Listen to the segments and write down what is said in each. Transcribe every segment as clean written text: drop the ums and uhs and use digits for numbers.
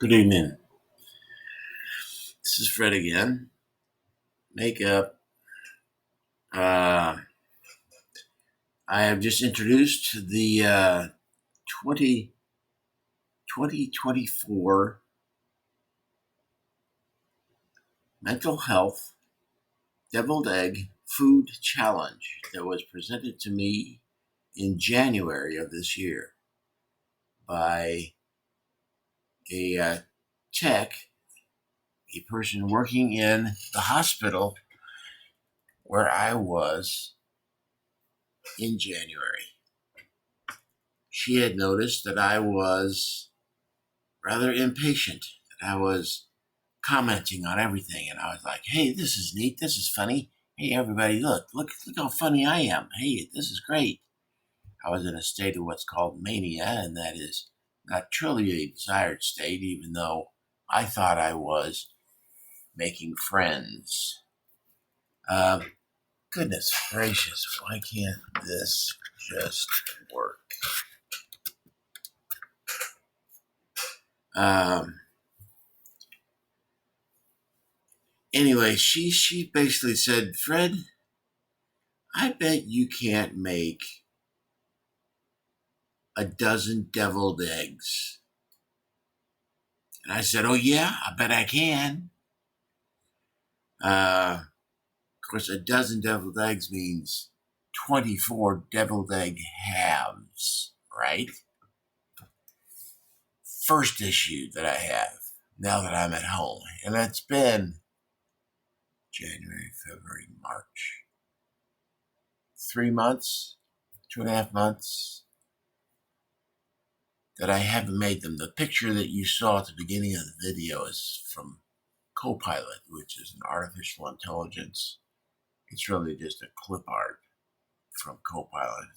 Good evening. This is Fred again. Makeup. I have just introduced the 2024 Mental Health Deviled Egg Food Challenge that was presented to me in January of this year by a tech, a person working in the hospital where I was in January. She had noticed that I was rather impatient, that I was commenting on everything. And I was like, hey, this is neat. This is funny. Hey, everybody, look how funny I am. Hey, this is great. I was in a state of what's called mania, and that is not truly a desired state, even though I thought I was making friends. Goodness gracious, why can't this just work? Anyway, she basically said, Fred, I bet you can't make a dozen deviled eggs. And I said, oh, yeah, I bet I can. Of course, a dozen deviled eggs means 24 deviled egg halves, right? First issue that I have now that I'm at home. And that's been January, February, March. 3 months, 2.5 months that I haven't made them. The picture that you saw at the beginning of the video is from Copilot, which is an artificial intelligence. It's really just a clip art from Copilot.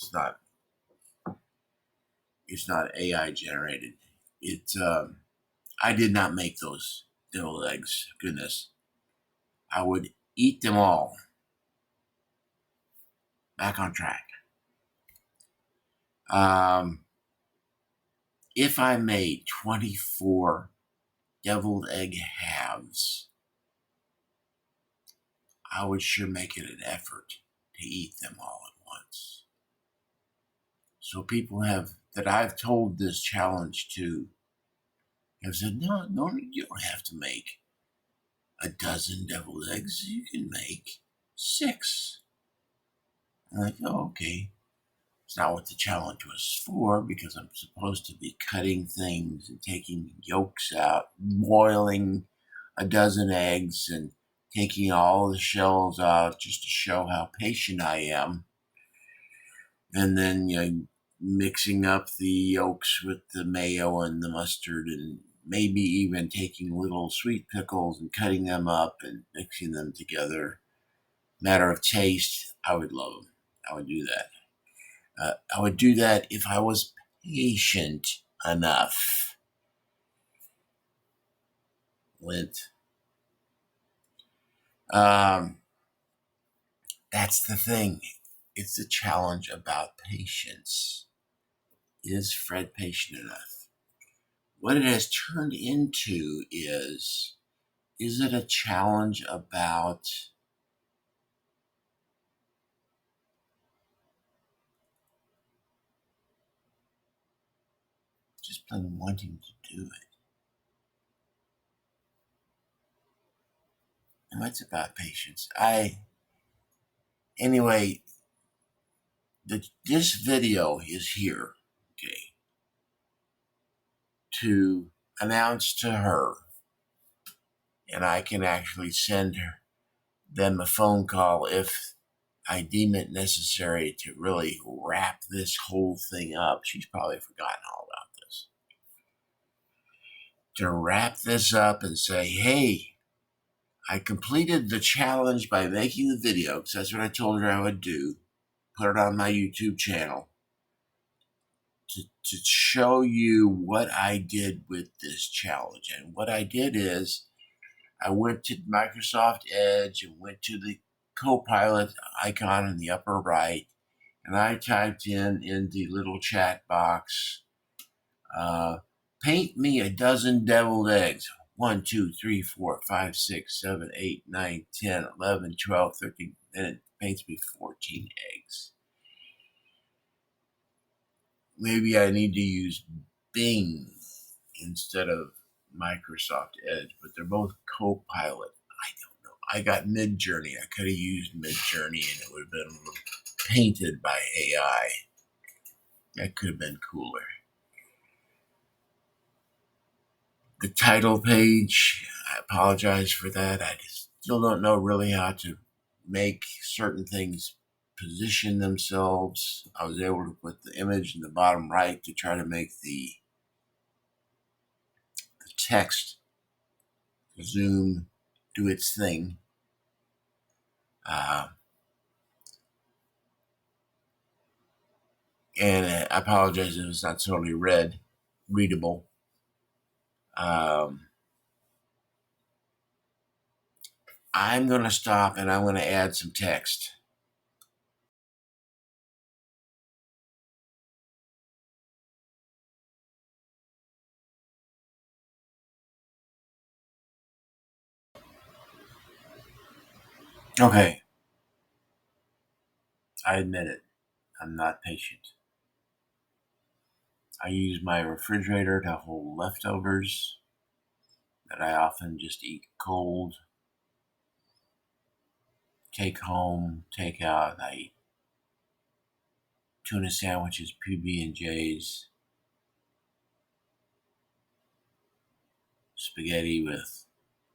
It's not AI generated. I did not make those deviled eggs. Goodness, I would eat them all. Back on track. If I made 24 deviled egg halves, I would sure make it an effort to eat them all at once. So people that I've told this challenge to have said, no, you don't have to make a dozen deviled eggs. You can make 6. I'm like, oh, okay. It's not what the challenge was for, because I'm supposed to be cutting things and taking yolks out, boiling a dozen eggs and taking all the shells out just to show how patient I am. And then, mixing up the yolks with the mayo and the mustard, and maybe even taking little sweet pickles and cutting them up and mixing them together. Matter of taste, I would love them. I would do that. I would do that if I was patient enough. Lint. That's the thing. It's a challenge about patience. Is Fred patient enough? What it has turned into is it a challenge about just plain wanting to do it? And it's about patience. Anyway, this video is here, okay, to announce to her, and I can actually send them a phone call if I deem it necessary to really wrap this whole thing up. She's probably forgotten all about this. To wrap this up and say, hey, I completed the challenge by making the video, because that's what I told her I would do. Put it on my YouTube channel to show you what I did with this challenge. And what I did is I went to Microsoft Edge and went to the Copilot icon in the upper right, and I typed in the little chat box, Paint me a dozen deviled eggs. 1, 2, 3, 4, 5, 6, 7, 8, 9, 10, 11, 12, 13. Then it paints me 14 eggs. Maybe I need to use Bing instead of Microsoft Edge, but they're both Copilot. I don't know. I got Midjourney. I could have used Midjourney and it would have been painted by AI. That could have been cooler. The title page, I apologize for that. I still don't know really how to make certain things position themselves. I was able to put the image in the bottom right to try to make the text zoom do its thing. And I apologize if it's not totally readable. I'm going to stop and I'm going to add some text. Okay, I admit it. I'm not patient. I use my refrigerator to hold leftovers that I often just eat cold, take home, take out. I eat tuna sandwiches, PB&Js, spaghetti with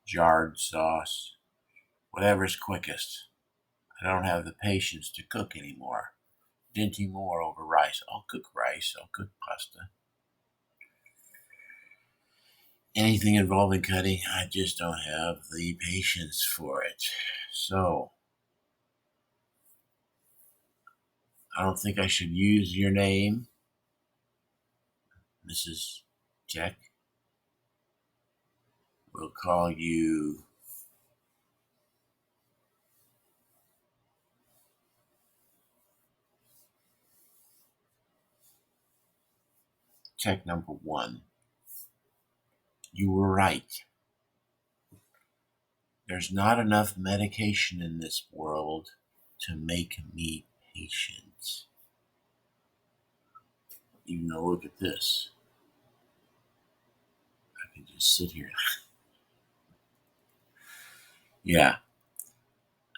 jarred sauce, whatever's quickest. I don't have the patience to cook anymore. Dinty more over rice. I'll cook rice, I'll cook pasta. Anything involving cutting, I just don't have the patience for it. So, I don't think I should use your name, Mrs. Tech. We'll call you Tech number 1. You were right. There's not enough medication in this world to make me patient. Even though, look at this. I can just sit here. Yeah,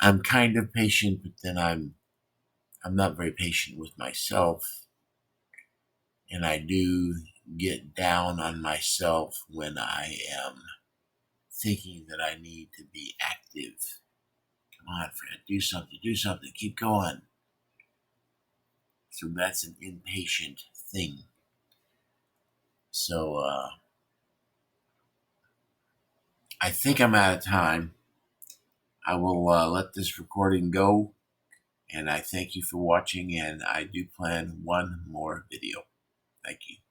I'm kind of patient, but then I'm not very patient with myself, and I do get down on myself when I am thinking that I need to be active. Come on, Fred, do something, keep going. So that's an impatient thing. So I think I'm out of time. I will let this recording go, and I thank you for watching, and I do plan one more video. Thank you.